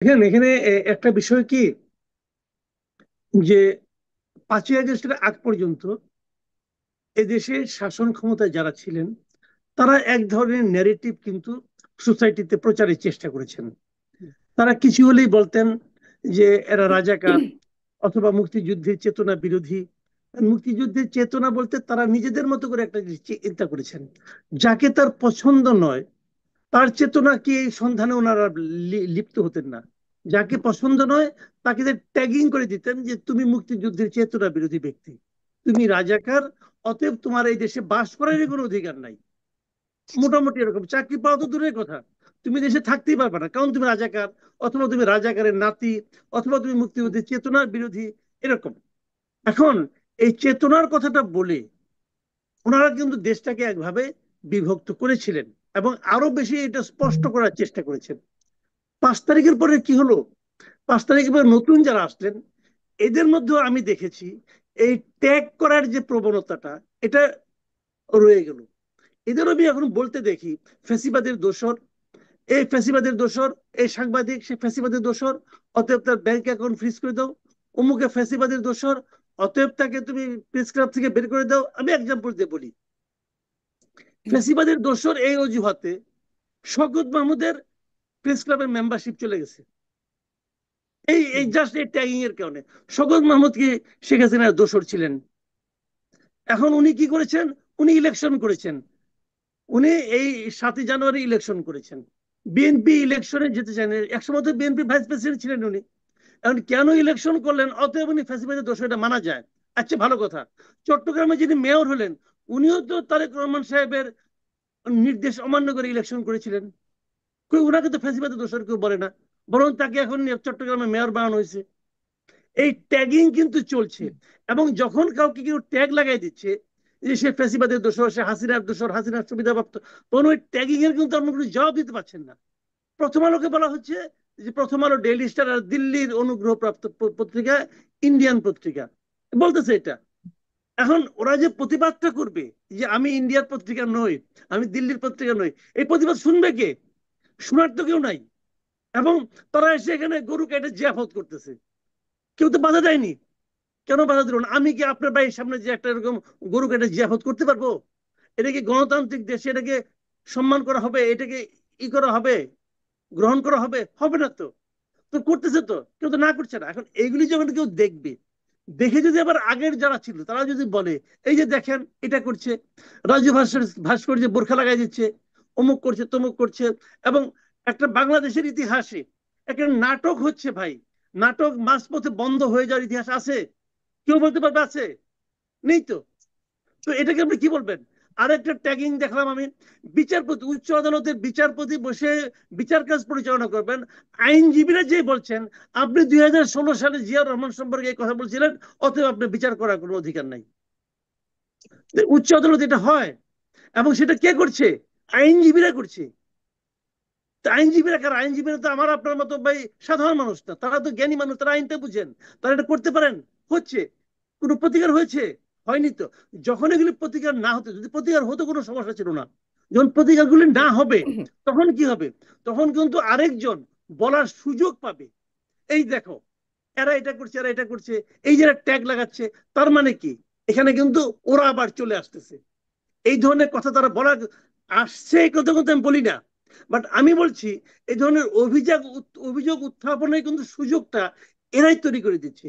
এখানে এখানে একটা বিষয় কি, যে 5ই আগস্টের আগ পর্যন্ত এদেশে শাসন ক্ষমতায় যারা ছিলেন তারা এক ধরনের ন্যারেটিভ কিন্তু সোসাইটিতে প্রচারের চেষ্টা করেছেন। তারা কিছু হলেই বলতেন যে এরা রাজাকার অথবা মুক্তিযুদ্ধের চেতনা বিরোধী। মুক্তিযুদ্ধের চেতনা বলতে তারা নিজেদের মতো করে একটা জিনিস চিন্তা করেছেন, যাকে তার পছন্দ নয় তার চেতনা কি এই সন্ধানে ওনারা লিপ্ত হতেন না। যাকে পছন্দ নয় তাকে ট্যাগিং করে দিতেন যে তুমি মুক্তিযুদ্ধের চেতনা বিরোধী ব্যক্তি, তুমি রাজাকার, অতএব তোমার এই দেশে বাস করার কোনো অধিকার নাই। মোটামুটি এরকম, চাকরি পাওয়া তো দূরের কথা, তুমি দেশে থাকতেই পারবে না, কারণ তুমি রাজাকার, অথবা তুমি রাজাকারের নাতি, অথবা তুমি মুক্তিযুদ্ধের চেতনার বিরোধী, এরকম। এখন এই চেতনার কথাটা বলে ওনারা কিন্তু দেশটাকে একভাবে বিভক্ত করেছিলেন এবং আরো বেশি এটা স্পষ্ট করার চেষ্টা করেছেন। 5 তারিখের পরে কি হলো, 5 তারিখের পরে নতুন যারা আসলেন এদের মধ্যেও আমি দেখেছি এই ট্যাগ করার যে প্রবণতাটা, এটা রয়ে গেল। এদের আমি এখন বলতে দেখি ফ্যাসিবাদের দোসর, এই ফ্যাসিবাদের দোসর, এই সাংবাদিক সে ফ্যাসিবাদের দোসর, অতএব তার ব্যাংক অ্যাকাউন্ট ফ্রিজ করে দাও। অমুকে ফ্যাসিবাদের দোসর, অতএব তাকে তুমি প্রেস ক্লাব থেকে বের করে দাও। আমি এক্সাম্পল দিয়ে বলি, ফ্যাসিবাদের দোসর এই অজুহাতে শওকত মাহমুদের প্রেস ক্লাবের মেম্বারশিপ চলে গেছে, এই এই জাস্ট এই ট্যাগিং এর কারণে। শওকত মাহমুদ কি শেখ হাসিনার দোসর ছিলেন? এখন উনি কি করেছেন, উনি ইলেকশন করেছেন, উনি এই 7ই জানুয়ারি ইলেকশন করেছেন, বিএনপি ইলেকশনে যেতে চান, একসময় তো বিএনপি ভাইস প্রেসিডেন্ট ছিলেন উনি। এখন কেন ইলেকশন করলেন, অতএব উনি ফ্যাসিবাদের দোষ, এটা মানা যায়। আচ্ছা ভালো কথা, চট্টগ্রামে যিনি মেয়র হলেন উনিও তো তারেক রহমান সাহেবের নির্দেশ অমান্য করে ইলেকশন করেছিলেন, কেউ ওনাকে তো ফ্যাসিবাদের দোষর কেউ বলে না, বরং তাকে এখন চট্টগ্রামে মেয়র বানানো হয়েছে। এই ট্যাগিং কিন্তু চলছে, এবং যখন কাউকে কেউ ট্যাগ লাগাই দিচ্ছে যে সে ফ্যাসিবাদের দোষর, সে হাসিনার দোষর, হাসিনার সুবিধাপ্রাপ্ত, তখন ওই ট্যাগিং এর কিন্তু আপনি কোনো জবাব দিতে পারছেন না। প্রথম আলোকে বলা হচ্ছে যে প্রথম আলো, ডেইলি স্টার আর দিল্লির অনুগ্রহপ্রাপ্ত পত্রিকা, ইন্ডিয়ান পত্রিকা বলতেছে এটা। এখন ওরা যে প্রতিবাদটা করবে যে আমি ইন্ডিয়ার পত্রিকা নই, আমি দিল্লির পত্রিকা নই, এই প্রতিবাদ শুনবে কে? শোনার তো কেউ নাই। এবং তারা এসে এখানে গরু কেটে জিয়াফত করতেছে, কেউ তো বাধা দেয়নি। কেন বাধা দিল না? আমি কি আপনার বাড়ির সামনে যে একটা এরকম গরু কেটে জিয়াফত করতে পারবো? এটা কি গণতান্ত্রিক দেশে এটাকে সম্মান করা হবে? এটাকে ই করা হবে, গ্রহণ করা হবে? হবে না তো। তো করতেছে তো, কেউ তো না করছে না। এখন এইগুলি যখন কেউ দেখবে, দেখে যদি আবার আগের যারা ছিল তারা যদি বলে এই যে দেখেন এটা করছে, রাজু ভাস্কর যে বোরখা লাগাই দিচ্ছে, অমুক করছে তমুক করছে, এবং একটা বাংলাদেশের ইতিহাসে একটা নাটক হচ্ছে ভাই, নাটক মাঝপথে বন্ধ হয়ে যাওয়ার ইতিহাস আছে? কেউ বলতে পারবে আছে? নেই তো। তো এটাকে আপনি কি বলবেন? আরেকটা ট্যাগিং দেখলাম আমি, বিচারপতি, উচ্চ আদালতের বিচারপতি বসে বিচার কাজ পরিচালনা করবেন, আইনজীবীরা যে বলছেন আপনি 2016 সালে জিয়াউর রহমান সম্পর্কে এই কথা বলছিলেন, অতএব আপনি বিচার করার কোনো অধিকার নাই। উচ্চ আদালত এটা হয়, এবং সেটা কে করছে? আইনজীবীরা করছে। আইনজীবীরা কারা? আইনজীবীরা তো আমার আপনার মতো ভাই সাধারণ মানুষ না, তারা তো জ্ঞানী মানুষ, তারা আইনটা বুঝেন, তারা এটা করতে পারেন। হচ্ছে কোনো প্রতিকার হয়েছে? হয়নি তো। যখন এগুলি প্রতিকার না হতো, যদি প্রতিকার হতো কোনো সমস্যা ছিল না, যখন প্রতিকারগুলি না হবে তখন কি হবে? তখন কিন্তু আরেকজন বলার সুযোগ পাবে, এই দেখো এরা এটা করছে, এরা এটা করছে, এই যে ট্যাগ লাগাচ্ছে, তার মানে কি এখানে কিন্তু ওরা আবার চলে আসতেছে। এই ধরনের কথা তারা বলা আসছে, এই কথা কিন্তু আমি বলি না, বাট আমি বলছি এই ধরনের অভিযোগ অভিযোগ উত্থাপনের কিন্তু সুযোগটা এরাই তৈরি করে দিচ্ছে।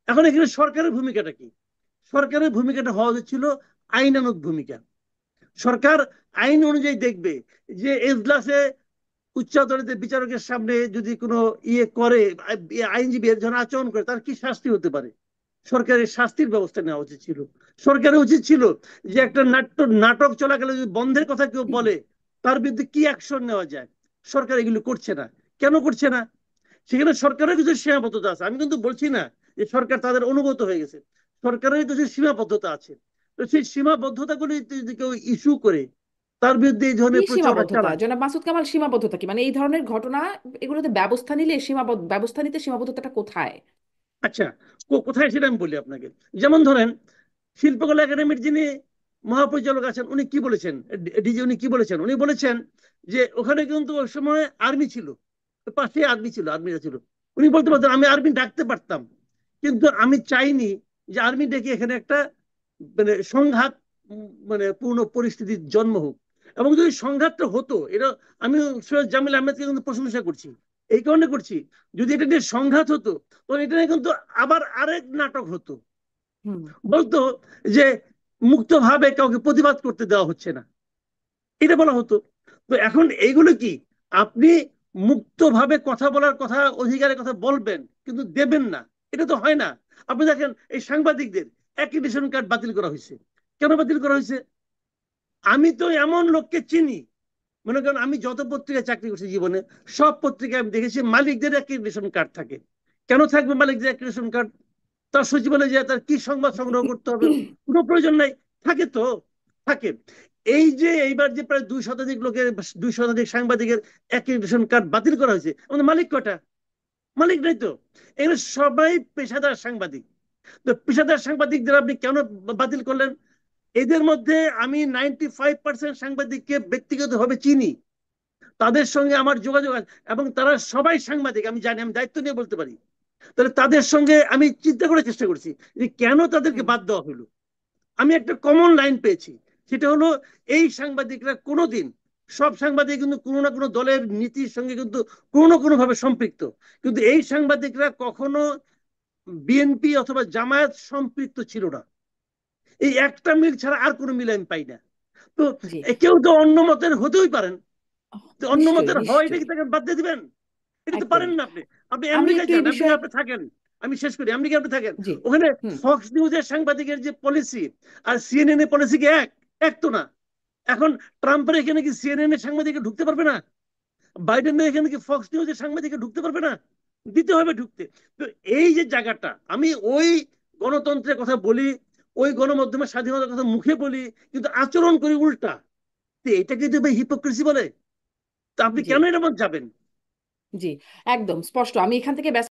এখন এখানে সরকারের ভূমিকাটা কি? সরকারের ভূমিকাটা হওয়া উচিত ছিল আইনানুগ ভূমিকা। সরকার আইন অনুযায়ী দেখবে যে এজলাসে উচ্চ আদালতের বিচারকের সামনে যদি কোনো ইয়ে করে, আইনজীবী এর জন্য আচরণ করে, তার কি শাস্তি হতে পারে। সরকারের শাস্তির ব্যবস্থা নেওয়া উচিত ছিল। সরকারের উচিত ছিল যে একটা নাটক চলাকালে যদি বন্ধের কথা কেউ বলে তার বিরুদ্ধে কি অ্যাকশন নেওয়া যায়। সরকার এগুলো করছে না। কেন করছে না? সেখানে সরকারের কিছু সীমাবদ্ধতা আছে, আমি কিন্তু বলছি না যে সরকার তাদের অনুগত হয়ে গেছে, সরকারের কিছু সীমাবদ্ধতা আছে। তো সেই সীমাবদ্ধতাগুলি যদি কেউ ইস্যু করে তার বিরুদ্ধে এই কি ধরনের প্রচারণা সীমাবদ্ধতা চালায়। জনাব মাসুদ কামাল? সীমাবদ্ধতা কি মানে এই ধরনের ঘটনা এগুলোতে ব্যবস্থা নিলে ব্যবস্থা নিতে সীমাবদ্ধতাটা কোথায়? আচ্ছা, কোথায় সেটা আমি বলি আপনাকে। যেমন ধরেন শিল্পকলা একাডেমির যিনি মহাপরিচালক আছেন উনি কি বলেছেন, ডিজি উনি কি বলেছেন, উনি বলেছেন যে ওখানে কিন্তু ওই সময় আর্মি ছিল, পাশে আর্মি ছিল, আর্মিরা ছিল। উনি বলতে পারতেন আমি আর্মি ডাকতে পারতাম, কিন্তু আমি চাইনি যে আর্মি ডেকে এখানে একটা মানে সংঘাত, মানে পূর্ণ পরিস্থিতির জন্ম হোক। এবং যদি সংঘাতটা হতো, এটা আমি সৈয়দ জামিল আহমেদকে কিন্তু প্রশংসা করছি, এই কারণে করছি, যদি এটা নিয়ে সংঘাত হতো তখন এটা নিয়ে কিন্তু আবার আরেক নাটক হতো। হুম। বলতো যে মুক্তভাবে কাউকে প্রতিবাদ করতে দেওয়া হচ্ছে না, এটা বলা হতো। তো এখন এইগুলো কি, আপনি মুক্তভাবে কথা বলার কথা, অধিকারের কথা বলবেন, কিন্তু দেবেন না, এটা তো হয় না। আপনি দেখেন এই সাংবাদিকদের অ্যাক্রিডিটেশন কার্ড বাতিল করা হয়েছে। কেন বাতিল করা হয়েছে? আমি তো এমন লোককে চিনি, মনে করেন আমি যত পত্রিকায় চাকরি করছি জীবনে, সব পত্রিকায় আমি দেখেছি মালিকদের অ্যাক্রিডিটেশন কার্ড থাকে। কেন থাকবে মালিকদের অ্যাক্রিডিটেশন কার্ড? তার সচিবালয়ে যে তার কি সংবাদ সংগ্রহ করতে হবে, কোনো প্রয়োজন নাই। থাকে তো, থাকে। এই যে এইবার যে প্রায় 2 শতাধিক লোকের, 2 শতাধিক সাংবাদিকের অ্যাক্রিডিটেশন কার্ড বাতিল করা হয়েছে, আমাদের মালিক কটা? মালিক নাই তো। এগুলো সবাই পেশাদার সাংবাদিক। তো পেশাদার সাংবাদিকদের আপনি কেন বাতিল করলেন? এদের মধ্যে আমি 95% সাংবাদিককে ব্যক্তিগতভাবে চিনি, তাদের সঙ্গে আমার যোগাযোগ আছে, এবং তারা সবাই সাংবাদিক, আমি জানি, আমি দায়িত্ব নিয়ে বলতে পারি। তাহলে তাদের সঙ্গে আমি চিন্তা করার চেষ্টা করছি যে কেন তাদেরকে হুম। বাদ দেওয়া হলো। আমি একটা কমন লাইন পেয়েছি, সেটা হলো এই সাংবাদিকরা কোনোদিন, সব সাংবাদিক কিন্তু কোনো না কোনো দলের নীতির সঙ্গে কিন্তু কোনো না কোনো ভাবে সম্পৃক্ত, কিন্তু এই সাংবাদিকরা কখনো বিএনপি অথবা জামায়াত সম্পৃক্ত ছিল না। এই একটা মিল ছাড়া আর কোনো মিল আমি পাই না। তো জি। কেউ তো অন্য মতের হতেই পারেন, তো অন্য নিশ্চয়ই, মতের হয়, এটা কি নিশ্চয়ই। তাকে বাদ দিয়ে দিবেন? এটা তো একদম। পারেন না আপনি। আপনি আমি আমেরিকায় একটু এই যান, বিষয়ে। আমেরিকা আপনি থাকেন, আমি শেষ করি, আমেরিকা আপনি থাকেন, জি। ওখানে হুম। ফক্স নিউজের সাংবাদিকের যে পলিসি আর সিএনএন এর পলিসি কি এক? এক তো না। এখন ট্রাম্পের এখানে কি সিএনএন এর সাংবাদিকে ঢুকতে পারবে না? বাইডেনের এখানে কি ফক্স নিউজের সাংবাদিকে ঢুকতে পারবে না? দিতে হবে ঢুকতে। তো এই যে জায়গাটা, আমি ওই গণতন্ত্রের কথা বলি, ওই গণমাধ্যমের স্বাধীনতার কথা মুখে বলি, কিন্তু আচরণ করি উল্টা। তো এটা কিন্তু হিপোক্রেসি বলে। তো আপনি জি। কেন এর মধ্যে যাবেন? জি। একদম স্পষ্ট। আমি এখান থেকে